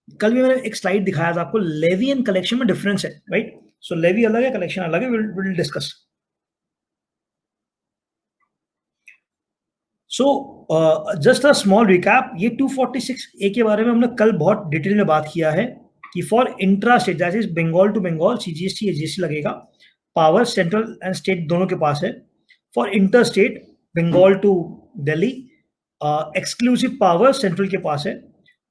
कल भी मैंने एक स्लाइड दिखाया था आपको, लेवी एंड कलेक्शन में डिफरेंस है, राइट? सो लेवी अलग है, कलेक्शन अलग है, will discuss. So just a small recap, ये 246 ए के बारे में हमने कल बहुत डिटेल में बात किया है कि for intra state that is Bengal to Bengal CGST AGST लगेगा. पावर सेंट्रल एंड स्टेट दोनों के पास है. For inter state Bengal to Delhi exclusive power central के पास है.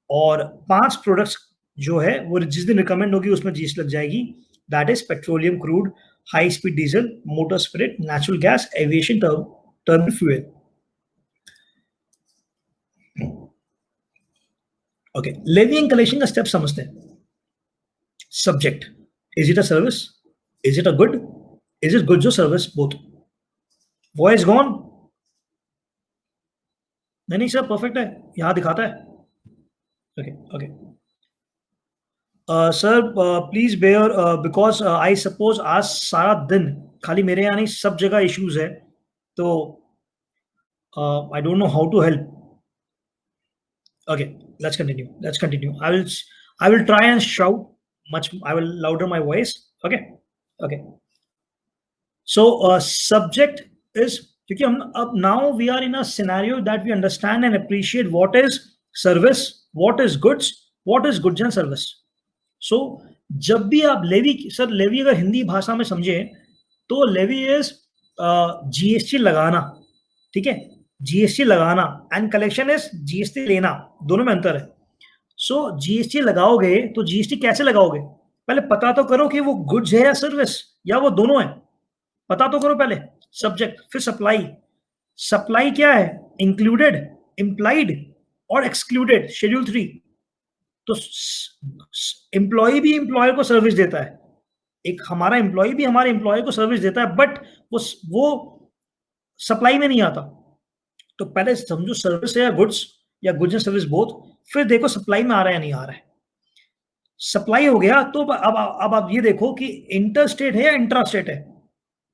और 5 प्रोडक्ट्स जो है वो जिस दिन रिकमेंड होगी उसमें जीएसटी लग जाएगी. That is petroleum crude, high speed diesel, motor spirit, natural gas, aviation turbine fuel. Okay, levying collection का स्टेप समझते हैं. Subject, is it a service, is it a good, is it goods और service both. Voice gone? नहीं sir, perfect है, यहां दिखाता है. Okay okay sir, please bear because I suppose आज सारा दिन खाली मेरे यहाँ नहीं सब जगह इश्यूज है, तो I don't know how to help. Okay, let's continue. I will try and shout much. I will louder my voice. Okay. So subject is, क्योंकि हम अब now we are in a scenario that we understand and appreciate what is service, what is goods, what is goods and service. So जब भी आप levy, sir levy अगर हिंदी भाषा में समझे तो लेवी इज जीएसटी लगाना, ठीक है? जीएसटी लगाना एंड कलेक्शन इज जीएसटी लेना, दोनों में अंतर है. सो जीएसटी लगाओगे तो जीएसटी कैसे लगाओगे? पहले पता तो करो कि वो गुड्स है या सर्विस, या वो दोनों है. पता तो करो पहले. सब्जेक्ट, फिर सप्लाई. सप्लाई क्या है? इंक्लूडेड, इंप्लाइड और एक्सक्लूडेड, शेड्यूल 3. तो एम्प्लॉय भी एम्प्लॉयर को सर्विस देता है, एक हमारा एम्प्लॉय भी हमारे एम्प्लॉय को सर्विस देता है, बट वो सप्लाई में नहीं आता. तो पहले समझो सर्विस है या गुड्स, या गुड्स एंड सर्विस बोथ, फिर देखो सप्लाई में आ रहा है या नहीं आ रहा है. सप्लाई हो गया तो अब आप ये देखो कि इंटर स्टेट है या इंट्रा स्टेट है.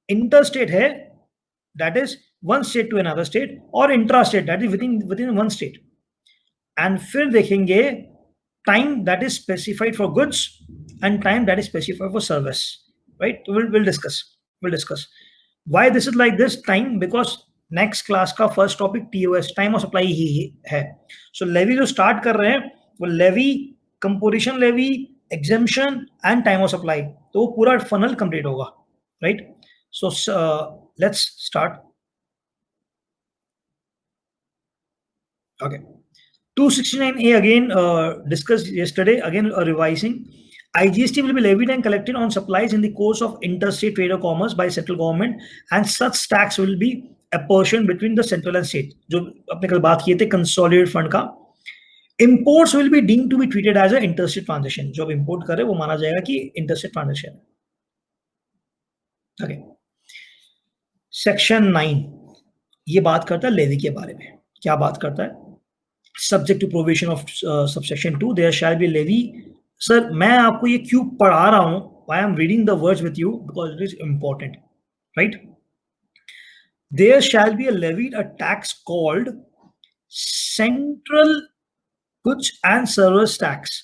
इंटर स्टेट है, that is one state to another state, और intra state that is within one state. And फिर देखेंगे time that is specified for goods and time that is specified for service, right? Will discuss why this is like this time, because next class का first topic TOS, time of supply ही है. So levy जो start कर रहे हैं वो levy, composition levy, exemption and time of supply, तो वो पूरा फनल कंप्लीट होगा, right? So let's start. Okay, 269A again discussed yesterday, again revising. IGST will be levied and collected on supplies in the course of interstate trade or commerce by central government, and such tax will be apportioned between the central and state. जो अपने कल बात किए थे consolidated fund का. Imports will be deemed to be treated as a interstate transaction. जो अब import करे वो माना जाएगा कि interstate transaction है. Okay. Section 9 ये बात करता है लेवी के बारे में. क्या बात करता है? Subject to provision of subsection 2, there shall be levy. Sir, मैं आपको ये क्यों पढ़ा रहा हूं? Why I am reading the words with you? Because it is important, right? There shall be levied a tax called Central Goods and Service Tax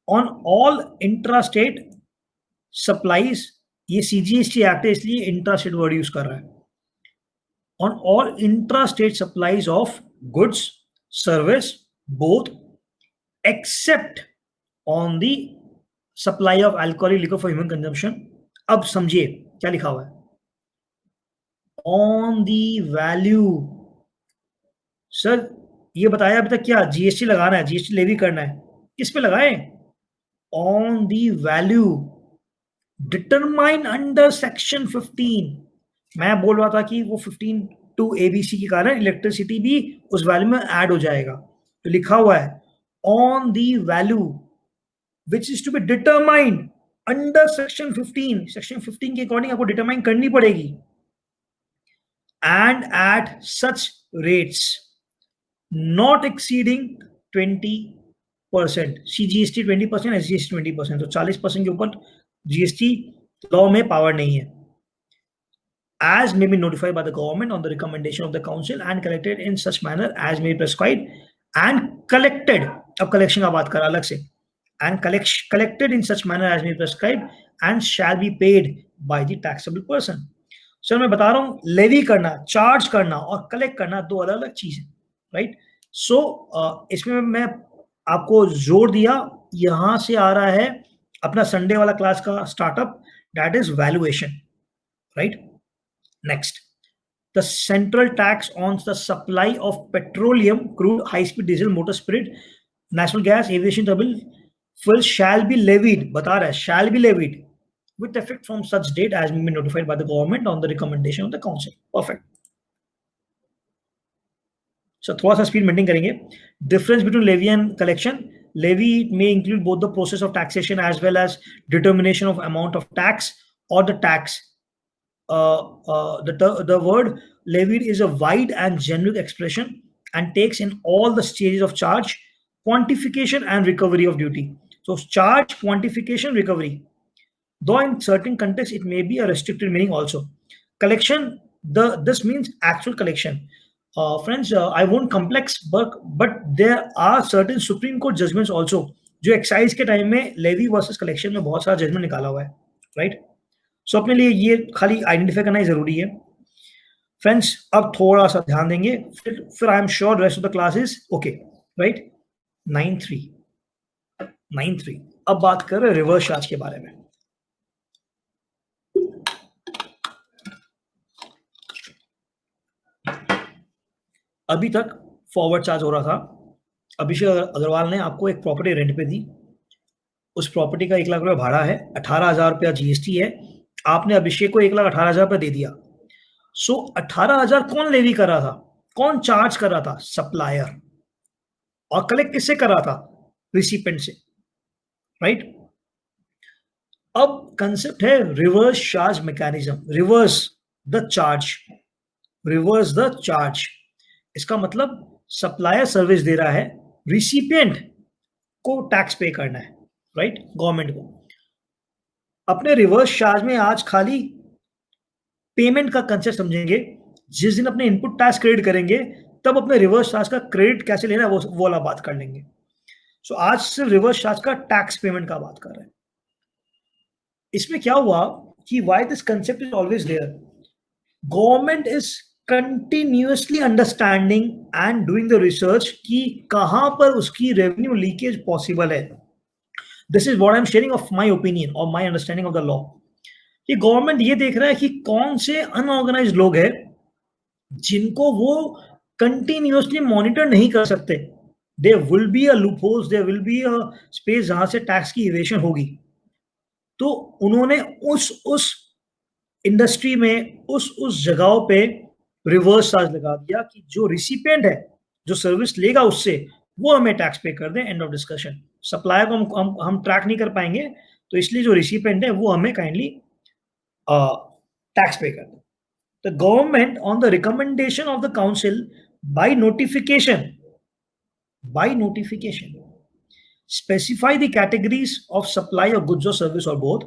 on all intrastate supplies. ये CGST act है इसलिए intrastate word use कर रहा है. On all intrastate supplies of goods, service, both, except on the supply of alcoholic liquor for human consumption. अब समझिए क्या लिखा हुआ है. On the value. सर ये बताया अभी तक क्या? जीएसटी लगाना है, जीएसटी लेवी करना है. किस पे लगाए? On the value determined under section 15. मैं बोल रहा था कि वो 15 टू एबीसी के कारण इलेक्ट्रिसिटी भी उस वैल्यू में ऐड हो जाएगा. तो लिखा हुआ है on the value which is to be determined under section 15. Section 15 के अकॉर्डिंग आपको डिटरमाइन करनी पड़ेगी. And at such rates not exceeding 20%. CGST 20%, SGST 20%. तो 40% के ऊपर जीएसटी लॉ में पावर नहीं है. As may be notified by the government on the recommendation of the council and collected in such manner as may be prescribed and collected. अब collection का बात कर अलग से. and collected in such manner as may be prescribed and shall be paid by the taxable person. Sir मैं बता रहा हूँ, लेवी करना, चार्ज करना और कलेक्ट करना दो अलग अलग चीज है, राइट? सो इसमें मैं आपको जोड़ दिया, यहां से आ रहा है अपना संडे वाला क्लास का startup, that is valuation, right? Next, the central tax on the supply of petroleum, crude, high-speed diesel, motor spirit, natural gas, aviation fuel shall be levied, बता रहा है shall be levied with effect from such date as may be notified by the government on the recommendation of the council. Perfect. So थोड़ा सा speed maintain करेंगे. Difference between levy and collection. Levy may include both the process of taxation as well as determination of amount of tax or the tax. The word levied is a wide and generic expression and takes in all the stages of charge, quantification and recovery of duty. So charge, quantification, recovery. Though in certain contexts it may be a restricted meaning also. Collection, this means actual collection. Friends, I won't complex, but there are certain Supreme Court judgments also जो excise के time में levy versus collection में बहुत सारा judgement निकाला हुआ है, right? सो अपने लिए ये खाली आइडेंटिफाई करना ही जरूरी है. फ्रेंड्स, अब थोड़ा सा ध्यान देंगे, फिर I am sure rest of the class is okay, right? 9.3. अब बात कर रहे रिवर्स चार्ज के बारे में. अभी तक फॉरवर्ड चार्ज हो रहा था. अभिषेक अग्रवाल ने आपको एक प्रॉपर्टी रेंट पे दी, उस प्रॉपर्टी का 1 लाख रुपया भाड़ा है, 18,000 रुपया जीएसटी है, आपने अभिषेक को 1,18,000 रुपया दे दिया. सो 18,000 कौन लेवी कर रहा था, कौन चार्ज कर रहा था? सप्लायर. और कलेक्ट किससे कर रहा था? रिसिपेंट से, राइट? अब कंसेप्ट है reverse charge mechanism. Reverse the charge, reverse the charge. इसका मतलब सप्लायर सर्विस दे रहा है, रिसिपिएंट को टैक्स पे करना है, राइट? गवर्नमेंट को. अपने रिवर्स चार्ज में आज खाली पेमेंट का कंसेप्ट समझेंगे. जिस दिन अपने इनपुट टैक्स क्रेडिट करेंगे तब अपने रिवर्स चार्ज का क्रेडिट कैसे लेना है वो वाला बात कर लेंगे. सो आज सिर्फ रिवर्स चार्ज का टैक्स पेमेंट का बात कर रहे हैं. इसमें क्या हुआ कि why this concept is always there, government is continuously understanding and doing the research कि कहां पर उसकी रेवेन्यू लीकेज पॉसिबल है. This is what I am sharing of my opinion और my understanding of the law. कि government ये देख रहा है कि कौन से अनऑर्गेनाइज्ड लोग हैं जिनको वो कंटिन्यूअसली मॉनिटर नहीं कर सकते. There will be a loopholes, there will be a space जहां से टैक्स की इवेशन होगी. तो उन्होंने उस इंडस्ट्री में उस जगहों पे रिवर्स चार्ज लगा दिया कि जो रिसिपिएंट है, जो सर्विस लेगा उससे, वो हमें टैक्स पे कर दें. End of discussion. सप्लायर को हम ट्रैक नहीं कर पाएंगे, तो इसलिए जो रिसिपिएंट है वो हमें काइंडली टैक्स पे कर दें. The government, on the recommendation of the council, by notification, specify the categories of supply of goods or service or both,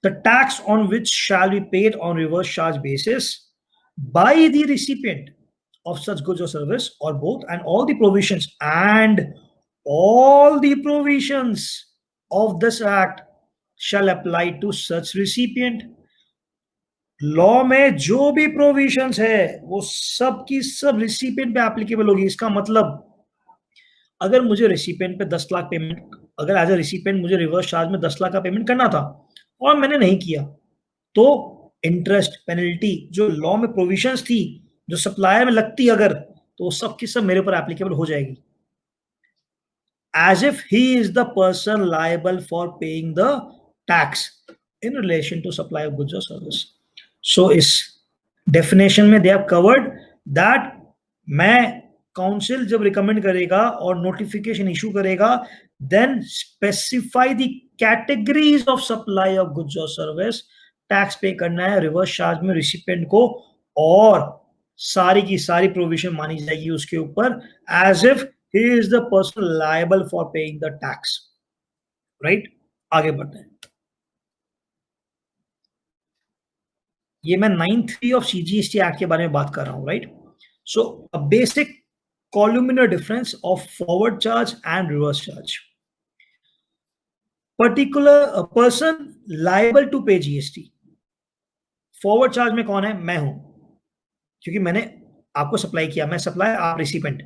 the tax on which shall be paid on reverse charge basis by the recipient of such goods or service or both, and all the provisions of this act shall apply to such recipient. Law में जो भी provisions है वो सब की सब recipient पे applicable होगी. इसका मतलब अगर मुझे रिसिपिएंट पे 10 लाख पेमेंट, अगर एज अ रिसिपिएंट मुझे रिवर्स चार्ज में 10 लाख का पेमेंट करना था और मैंने नहीं किया, तो इंटरेस्ट, पेनल्टी जो लॉ में प्रोविजंस थी जो सप्लायर में लगती अगर, तो सब की सब मेरे ऊपर एप्लीकेबल हो जाएगी. As if he is the person liable for paying the tax in relation to supply of goods और सर्विस. सो इस डेफिनेशन में दे हैव कवर्ड दैट मैं काउंसिल जब रिकमेंड करेगा और नोटिफिकेशन इशू करेगा, then specify the categories of supply of goods और service. Tax pay करना है रिवर्स चार्ज में रिसिपिएंट को, और सारी की सारी प्रोविजन मानी जाएगी उसके ऊपर as if he is the person liable for paying the tax. Right, आगे बढ़ते हैं. ये मैं 9.3 ऑफ सीजीएसटी एक्ट के बारे में बात कर रहा हूं, right? So a basic columnar difference of forward charge and reverse charge. Particular person liable to pay GST. Forward charge में कौन है? मैं हूं, क्योंकि मैंने आपको सप्लाई किया, मैं सप्लाई, आप रिसिपेंट।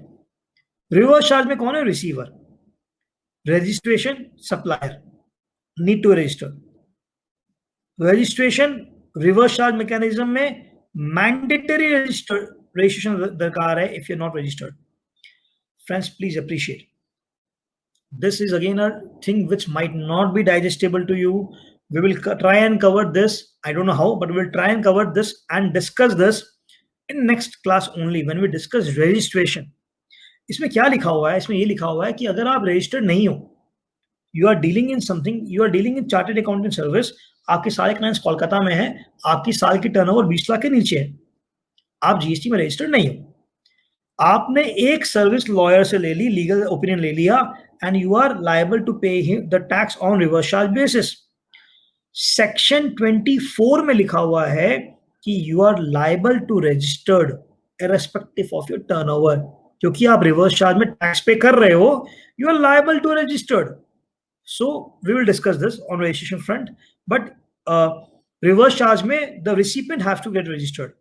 रिवर्स चार्ज में कौन है? Receiver. Registration supplier, need to register. Registration reverse charge mechanism में मैंडेटरी रजिस्ट्रेशन दरकार है if you not registered. Friends, please appreciate, this is again a thing which might not be digestible to you. We will try and cover this. I don't know how, but we will try and cover this and discuss this in next class only when we discuss registration. इसमें क्या लिखा हुआ है? इसमें ये लिखा हुआ है कि अगर आप रजिस्टर्ड नहीं हो, you are dealing in something, you are dealing in chartered accountant service, आपके सारे क्लाइंट्स कोलकाता में है, आपकी साल की टर्नओवर 20 लाख के नीचे है, आप जीएसटी में रजिस्टर्ड नहीं हो, आपने एक सर्विस लॉयर से ले ली, लीगल ओपिनियन ले लिया, and you are liable to pay him the tax on reverse charge basis. Section 24 में लिखा हुआ है कि you are liable to registered irrespective of your turnover, क्योंकि आप रिवर्स चार्ज में टैक्स पे कर रहे हो, you are liable to registered. So we will discuss this on registration front, but reverse charge में the recipient have to get registered.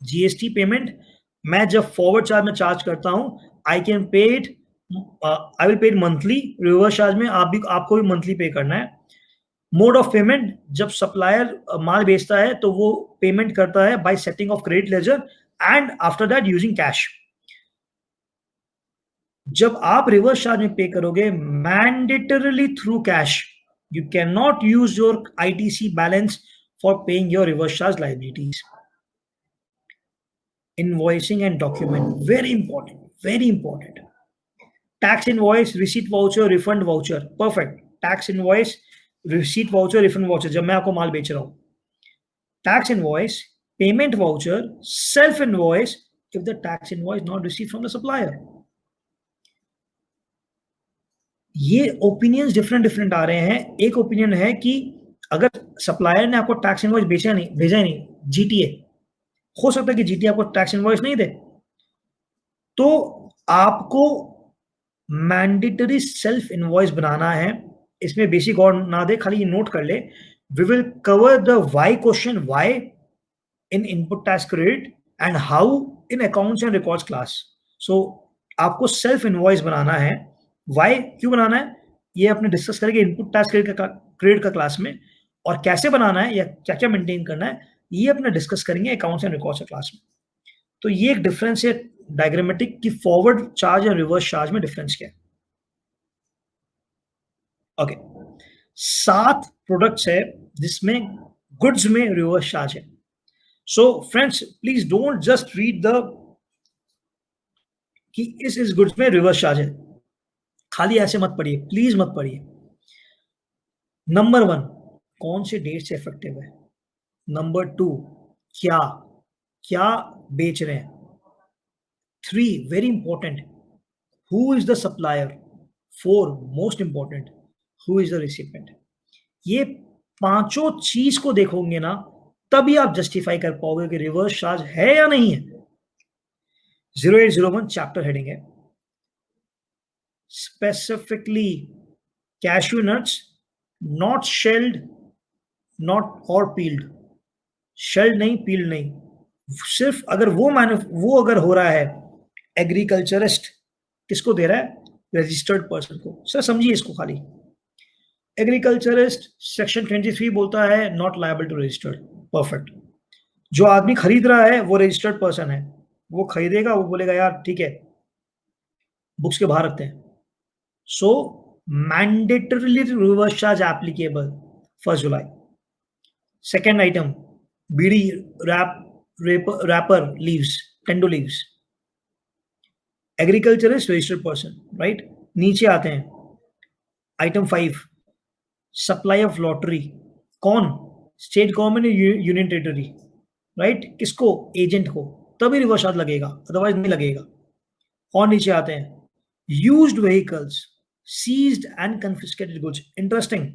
GST payment मैं जब फॉरवर्ड चार्ज में चार्ज करता हूं, I can pay it, I will pay it monthly. Reverse charge में आपको भी monthly पे करना है। मोड ऑफ पेमेंट, जब सप्लायर माल बेचता है तो वो पेमेंट करता है bye setting of credit ledger and after that using cash. जब आप रिवर्स चार्ज में पे करोगे mandatorily through cash, you can not use your ITC balance for paying your reverse charge liabilities. Invoicing and document, very important, very important. Tax invoice, receipt voucher, refund voucher, perfect. Tax invoice, receipt voucher, refund voucher, जब मैं आपको माल बेच रहा हूं, tax invoice, payment voucher, self invoice if the tax invoice not received from the supplier. ये opinions different आ रहे हैं। एक ओपिनियन है कि अगर सप्लायर ने आपको टैक्स इनवॉइस भेजा ही नहीं, जीटीए, हो सकता है कि जीटी आपको टैक्स इनवॉइस नहीं दे, तो आपको मैंडेटरी सेल्फ इनवॉइस बनाना है। इसमें बेसिक और ना दे, खाली नोट कर ले। We will cover the why question, why in input tax credit and how in accounts and records class. So आपको सेल्फ इनवॉइस बनाना है। व्हाई, क्यों बनाना है, ये अपने डिस्कस करेंगे इनपुट टैक्स क्रेडिट का क्लास में, और कैसे बनाना है या क्या क्या मेंटेन करना है ये अपने डिस्कस करेंगे अकाउंट्स एंड रिकॉर्ड्स क्लास में। तो ये एक डिफरेंस है डायग्रामेटिक की फॉरवर्ड चार्ज और रिवर्स चार्ज में डिफरेंस क्या है। ओके, 7 प्रोडक्ट्स है जिसमें गुड्स में रिवर्स चार्ज है। So friends, please don't just read the कि इस गुड्स में रिवर्स चार्ज है, खाली ऐसे मत पढ़िए, प्लीज मत पढ़िए। नंबर 1, कौन से डेट से इफेक्टिव है। नंबर 2, क्या क्या बेच रहे हैं। 3, very important, who is the supplier. 4, most important, who is the recipient. ये पांचों चीज को देखोगे ना, तभी आप जस्टिफाई कर पाओगे कि रिवर्स चार्ज है या नहीं है। 0801 चैप्टर हेडिंग है, specifically cashew nuts not shelled not और पील्ड, शेल्ड नहीं, पील्ड नहीं, सिर्फ अगर वो अगर हो रहा है एग्रीकल्चरिस्ट, किसको दे रहा है, रजिस्टर्ड पर्सन को। सर समझिए इसको खाली, एग्रीकल्चरिस्ट सेक्शन 23 बोलता है not liable to registered, perfect. जो आदमी खरीद रहा है वो रजिस्टर्ड पर्सन है, वो खरीदेगा, वो बोलेगा यार ठीक है बुक्स के बाहर रखते हैं। So mandatorily reverse charge applicable 1 July. Second item, bidi wrapper leaves, tendu leaves, agriculturist registered person, right. नीचे आते हैं आइटम 5, सप्लाई ऑफ लॉटरी, कौन, state government, union territory, right. किसको, एजेंट को, तभी रिवर्स चार्ज लगेगा, अदरवाइज नहीं लगेगा। और नीचे आते हैं used vehicles, seized and confiscated goods. Interesting,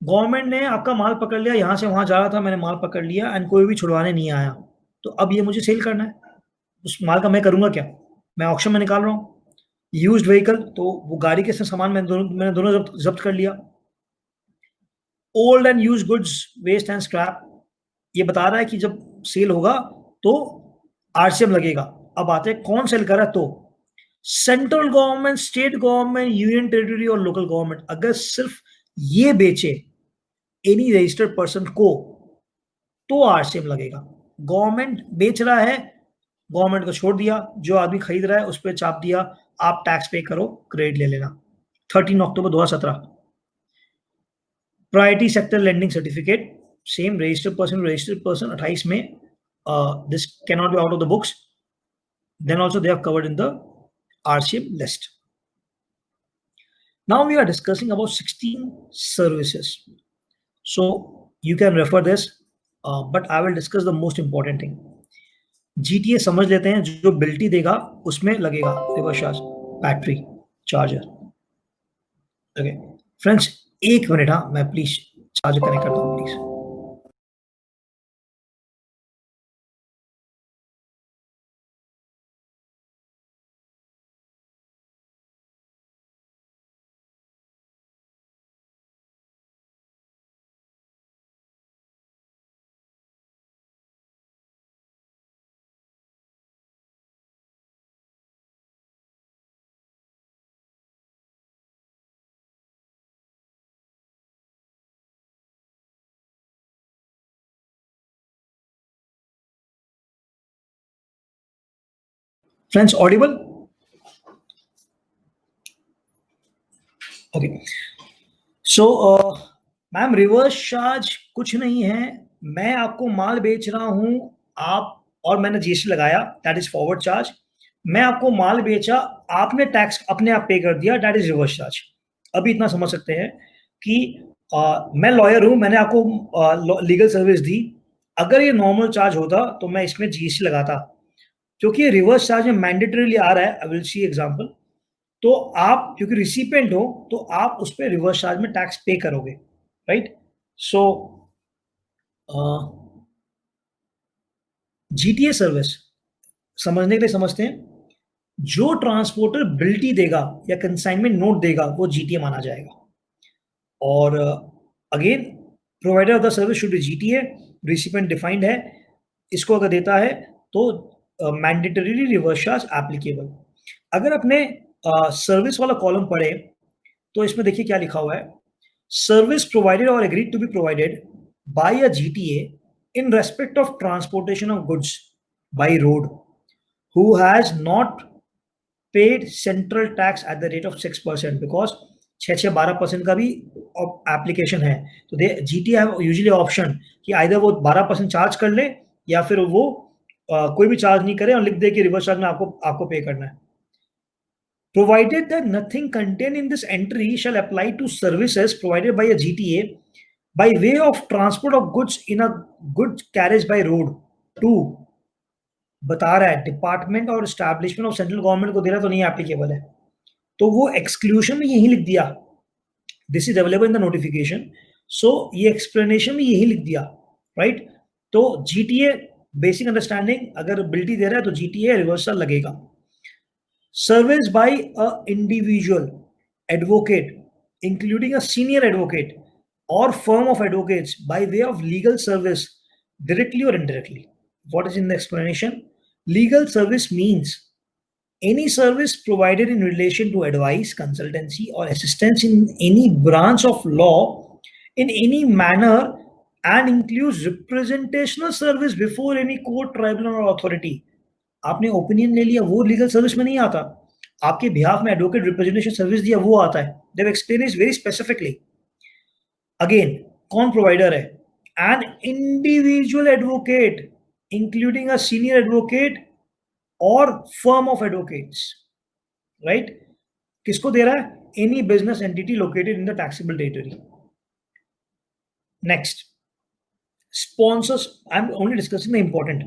government ने आपका माल पकड़ लिया, यहां से वहां जा रहा था, मैंने माल पकड़ लिया एंड कोई भी छुड़वाने नहीं आया, तो अब ये मुझे सेल करना है, उस माल का मैं करूंगा क्या, मैं ऑक्शन में निकाल रहा हूँ। यूज्ड व्हीकल, तो वो गाड़ी के सामान मैंने दोनों जब्त कर लिया, old and use goods, waste and scrap, ये बता रहा है कि जब सेल होगा तो आरसीएम लगेगा। अब आते हैं कौन सेल कर रहा है, तो central government, state government, union territory और लोकल गवर्नमेंट अगर सिर्फ ये बेचे एनी रजिस्टर्ड पर्सन को तो आरसीएम लगेगा। गवर्नमेंट बेच रहा है, गवर्नमेंट को छोड़ दिया, जो आदमी खरीद रहा है उस पर चाप दिया, आप टैक्स पे करो, क्रेडिट ले लेना। 13 अक्टूबर 2017। Priority sector lending certificate, same registered person 28 में, this can not be out of the books, then also they are covered in the RCM list. Now we are discussing about 16 services. So you can refer this, but I will discuss the most important thing. GTA समझ लेते हैं, जो बिल्टी देगा उसमें लगेगा reverse charge, battery, charger. Okay friends, एक minute, हाँ मैं प्लीज चार्ज कनेक्ट करता हूँ please. Friends Audible? Okay, so ma'am reverse charge कुछ नहीं है, मैं आपको माल बेच रहा हूं, आप, और मैंने जीएसटी लगाया, दैट इज फॉरवर्ड चार्ज। मैं आपको माल बेचा, आपने टैक्स अपने आप पे कर दिया, दैट इज रिवर्स चार्ज। अभी इतना समझ सकते हैं कि मैं लॉयर हूं, मैंने आपको लीगल सर्विस दी, अगर ये नॉर्मल चार्ज होता तो मैं इसमें जीएसटी लगाता, क्योंकि रिवर्स चार्ज में मैंडेटरीली आ रहा है। I will see example. तो आप क्योंकि रिसिपेंट हो तो आप उस पर रिवर्स चार्ज में टैक्स पे करोगे, राइट? सो जीटीए सर्विस समझने के लिए समझते हैं, जो ट्रांसपोर्टर बिल्टी देगा या कंसाइनमेंट नोट देगा वो जीटीए माना जाएगा। और again, provider of the service should be GTA, recipient defined है, इसको अगर देता है तो मैंडेटरी रिवर्स चार्ज एप्लीकेबल। अगर अपने सर्विस वाला कॉलम पढ़े तो इसमें देखिए क्या लिखा हुआ है, सर्विस प्रोवाइडेड और agreed to be provided by a GTA in respect of transportation of goods by road who has not paid central tax at the rate of 6%, because 6-12% का भी एप्लीकेशन है, तो दे जीटी हैव यूजुअली ऑप्शन कि either वो 12% charge कर ले या फिर वो कोई भी चार्ज नहीं करे और लिख दे कि रिवर्स चार्ज में आपको पे करना है। Provided that nothing contained in this entry shall apply to services provided by a GTA by way of transport of goods in a good carriage by road। 2 बता रहा है डिपार्टमेंट और एस्टैब्लिशमेंट ऑफ सेंट्रल गवर्नमेंट को दे रहा तो नहीं applicable है, तो वो एक्सक्लूशन में यही लिख दिया, this is available in the notification. So ये एक्सप्लेनेशन में यही लिख दिया, राइट? तो जीटीए बेसिक अंडरस्टैंडिंग, अगर बिल्टी दे रहा है तो जीटीए रिवर्सल लगेगा। Service by a individual advocate including a senior advocate or firm of advocates by way of legal service directly or indirectly. What is in the explanation? Legal service means any service provided in relation to advice, consultancy, or assistance in any branch of law in any manner and includes representational service before any court, tribunal, or authority. आपने opinion ले लिया, वो legal service में नहीं आता। आपके behalf में advocate representation service दिया, वो आता है। They've explained this very specifically. Again, कौन प्रोवाइडर है? An individual advocate including a senior advocate और फर्म ऑफ एडवोकेट्स, राइट? किसको दे रहा है? Any business entity located in the taxable territory. Next, sponsors, I am only discussing the important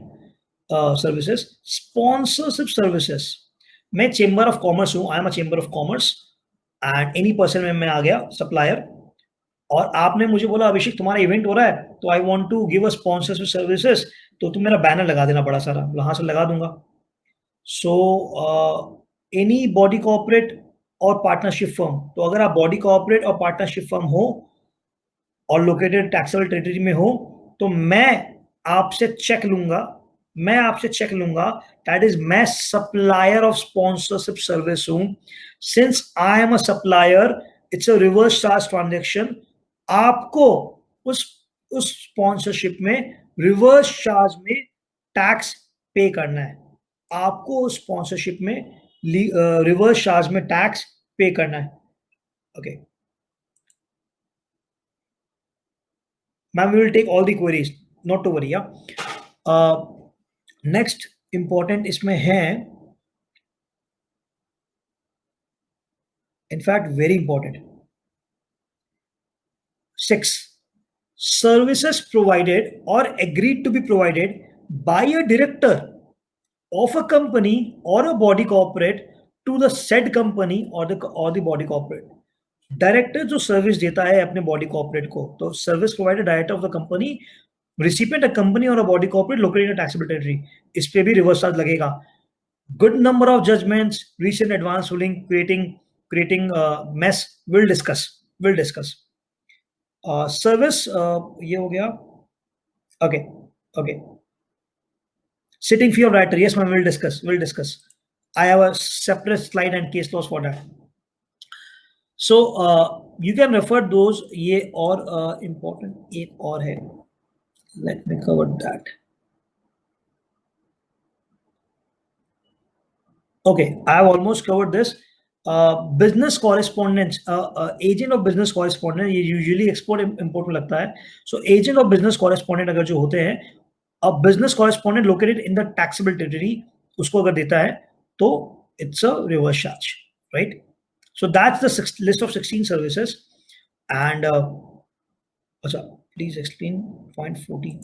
services. Sponsorship services, मैं chamber of commerce हूं, I am a chamber of commerce and any person में मैं आ गया supplier, और आपने मुझे बोला अभिषेक तुम्हारा इवेंट हो रहा है तो I want to give a sponsorship services, तो तुम मेरा बैनर लगा देना बड़ा सारा। वहां से लगा दूंगा। सो एनी बॉडी कॉर्पोरेट और पार्टनरशिप फर्म, तो अगर आप बॉडी कॉर्पोरेट और पार्टनरशिप फर्म हो और लोकेटेड टैक्सेबल टेरिटरी में हो, तो मैं आपसे चेक लूंगा, दैट इज मैं सप्लायर ऑफ स्पॉन्सरशिप सर्विस हूं। Since I am a supplier, it's a reverse charge transaction. आपको उस स्पॉन्सरशिप में रिवर्स चार्ज में टैक्स पे करना है। आपको उस स्पॉन्सरशिप में रिवर्स चार्ज में टैक्स पे करना है। Okay ma'am, we will take all the queries, not to worry. Next important इसमें है, in fact very important, 6, services provided or agreed to be provided by a director of a company or a body corporate to the said company or the body corporate। Director जो service देता है अपने body corporate को, तो service provider director of the company, recipient a company और a body corporate located in taxable territory, इस पे भी रिवर्स चार्ज लगेगा। Good number of judgments, recent advance ruling, creating mess, will discuss service. ये हो गया। Okay okay sitting fee of director, yes ma'am, will discuss. I have a separate slide and case loss for that. So you can refer those. ये और important एक और है, let me cover that. Okay, I have almost covered this. Business correspondence, agent of business correspondent, ये usually export import में लगता है। सो agent of business correspondent अगर जो होते हैं, अब business correspondent located in the taxable territory, उसको अगर देता है तो it's a reverse charge, right? So that's the list of 16 services. And अच्छा, please explain point 14।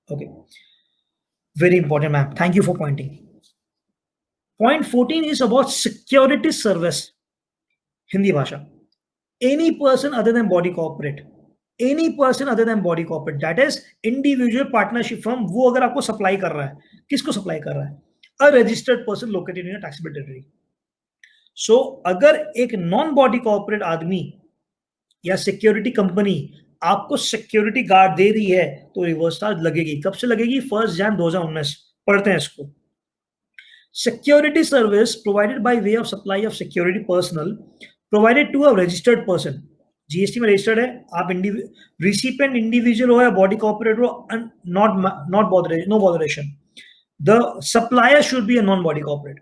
Okay, very important ma'am, thank you for pointing. Point 14 is about security service, Hindi भाषा। Any person other than body corporate, any person other than body corporate, that is individual partnership firm, वो अगर आपको supply कर रहा है, किसको supply कर रहा है? A registered person located in taxable territory. So अगर एक नॉन बॉडी कॉर्पोरेट आदमी या सिक्योरिटी कंपनी आपको सिक्योरिटी गार्ड दे रही है, तो रिवर्स चार्ज लगेगी। कब से लगेगी? 1 जनवरी 2019। पढ़ते हैं इसको। Security service provided by way of supply of security personnel provided to a registered person। GST में रजिस्टर्ड है, आप रिसिपिएंट इंडिविजुअल हो या बॉडी कॉर्पोरेट हो, no botheration. The supplier should be a non body corporate,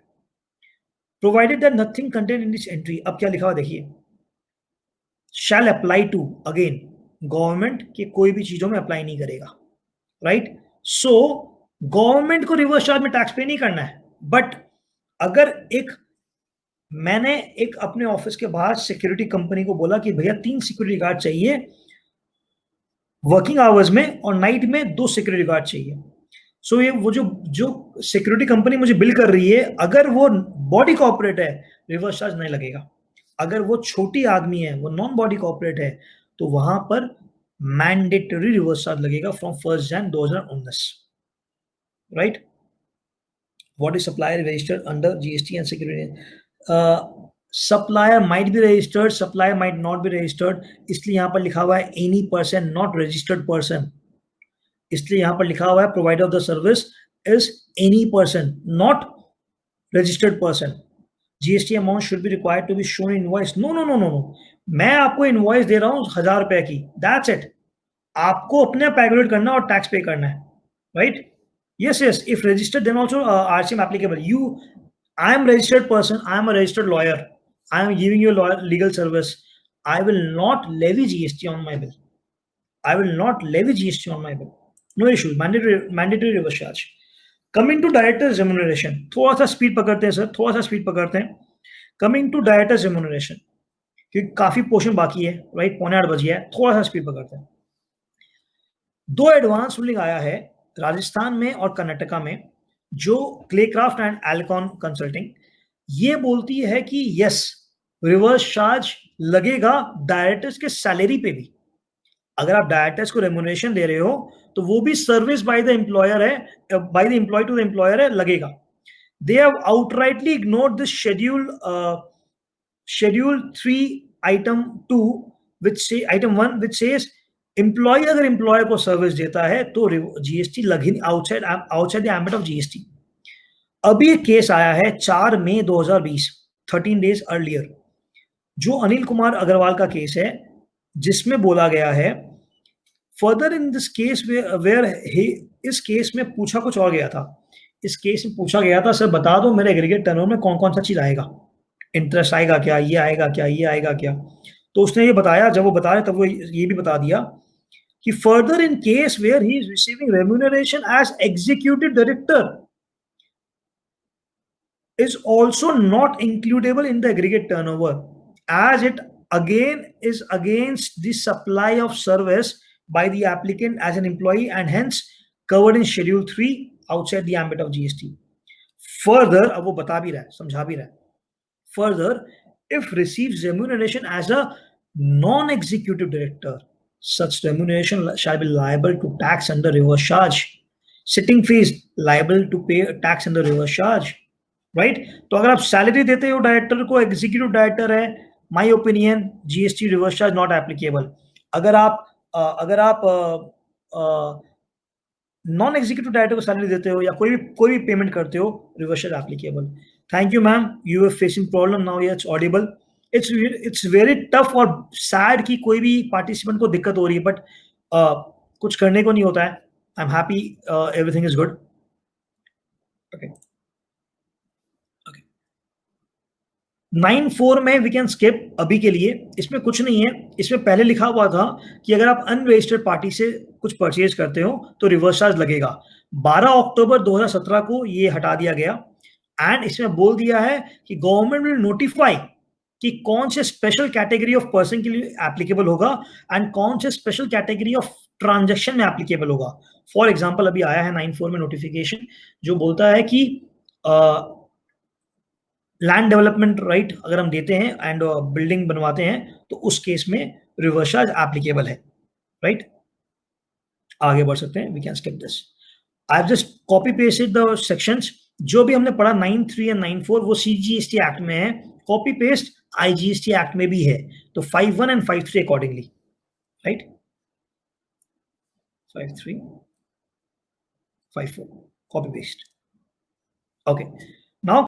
provided that nothing contained in this entry. अब क्या लिखा हुआ देखिए, shall apply to, again government के कोई भी चीजों में अप्लाई नहीं करेगा, राइट? सो गवर्नमेंट को रिवर्स चार्ज में टैक्स पे नहीं करना है, बट अगर मैंने एक अपने ऑफिस के बाहर सिक्योरिटी कंपनी को बोला कि भैया 3 सिक्योरिटी गार्ड चाहिए वर्किंग आवर्स में, और नाइट में 2 सिक्योरिटी गार्ड चाहिए। सो ये वो जो सिक्योरिटी कंपनी मुझे बिल कर रही है, अगर वो बॉडी कॉर्पोरेट है, रिवर्स चार्ज नहीं लगेगा। अगर वो छोटी आदमी है, वो नॉन बॉडी कॉर्पोरेट है, तो वहां पर मैंडेटरी रिवर्स चार्ज लगेगा from 1 January 2019, right? What is supplier registered under GST and security? Supplier might be registered, supplier might not be registered, इसलिए यहाँ पर लिखा हुआ है any person not registered person। इसलिए यहाँ पर लिखा हुआ है provider of the service is any person not registered person। GST amount should be required to be shown in invoice। No। मैं आपको इनवॉइस दे रहा हूँ 1000 रुपए की, that's it। आपको अपने कैलकुलेट करना और टैक्स पे करना है, right? Yes, if registered, then also RCM applicable. I am registered person, I am a registered lawyer, I am giving you legal service, I will not levy GST on my bill, I will not levy GST on my bill, no issue, mandatory reverse charge। Coming to director's remuneration, थोड़ा सा speed पकड़ते हैं sir, थोड़ा सा speed पकड़ते हैं। Coming to director's remuneration, क्योंकि काफी पोर्शन बाकी है, राइट? 7:45 बज गया है, थोड़ा सा स्पीड पकड़ते हैं। 2 एडवांस रूलिंग आया है राजस्थान में और कर्नाटका में, जो क्लेक्राफ्ट एंड एल्कॉन कंसल्टिंग, ये बोलती है कि यस, रिवर्स चार्ज लगेगा डायरेक्टर्स के सैलरी पे भी। अगर आप डायरेक्टर्स को रेम्युनरेशन दे रहे हो, तो वो भी सर्विस बाय द एम्प्लॉयर है, by the employee to the employer है, लगेगा। They have outrightly ignored this schedule 3 item 2 which say item 1 which says employee अगर एम्प्लॉय को सर्विस देता है तो जीएसटी लग outside the ambit of GST. अभी एक केस आया है 4 मई 2020, 13 डेज अर्लियर, जो अनिल कुमार अग्रवाल का केस है, जिसमें बोला गया है further in this case where इस केस में पूछा कुछ और गया था। इस केस में पूछा गया था सर बता दो मेरे एग्रीगेट टर्नओवर में कौन कौन सा चीज आएगा, इंटरेस्ट आएगा क्या, ये आएगा क्या, ये आएगा क्या। तो उसने ये बताया, जब वो बता रहे तब वो ये भी बता दिया कि further in case where he is receiving remuneration as executive director is also not includable in the aggregate turnover, as it again is against the supply of service by the applicant as an employee and hence covered in schedule 3 outside the ambit of GST. Further, अब वो बता भी रहा है, समझा भी रहा है, further if receives remuneration as a non-executive director, such remuneration shall be liable to tax under reverse charge. Sitting fees liable to pay tax under reverse charge. Right तो अगर आप सैलरी देते हो डायरेक्टर को, एग्जीक्यूटिव डायरेक्टर है, my opinion GST reverse charge not applicable. अगर आप non executive director को सैलरी देते हो या कोई भी पेमेंट करते हो, reverse charge applicable. Thank you ma'am, you are facing problem now, it's audible. It's very tough और सैड कि कोई भी पार्टिसिपेंट को दिक्कत हो रही है, बट कुछ करने को नहीं होता है। I am happy, everything is good. Okay 9(4) में वी कैन स्किप अभी के लिए, इसमें कुछ नहीं है। इसमें पहले लिखा हुआ था कि अगर आप अनरजिस्टर्ड पार्टी से कुछ परचेज करते हो तो रिवर्स चार्ज लगेगा। 12 अक्टूबर 2017 को ये हटा दिया गया एंड इसमें बोल दिया है कि गवर्नमेंट विल नोटिफाई कि कौन से स्पेशल कैटेगरी ऑफ पर्सन के लिए एप्लीकेबल होगा एंड कौन से स्पेशल कैटेगरी ऑफ ट्रांजेक्शन में एप्लीकेबल होगा। फॉर एग्जाम्पल अभी आया है 9(4) में नोटिफिकेशन जो बोलता है कि लैंड डेवलपमेंट राइट अगर हम देते हैं एंड बिल्डिंग बनवाते हैं तो उस केस में रिवर्स चार्ज एप्लीकेबल है, राइट। आगे बढ़ सकते हैं, we can skip this. I have just copy pasted the sections. जो भी हमने पढ़ा 9(3) एंड 9(4 वो सीजीएसटी एक्ट में है, कॉपी पेस्ट आईजीएसटी एक्ट में भी है, तो 5(1) and 5(3) accordingly, right. 5(3), 5(4 copy paste. Okay, now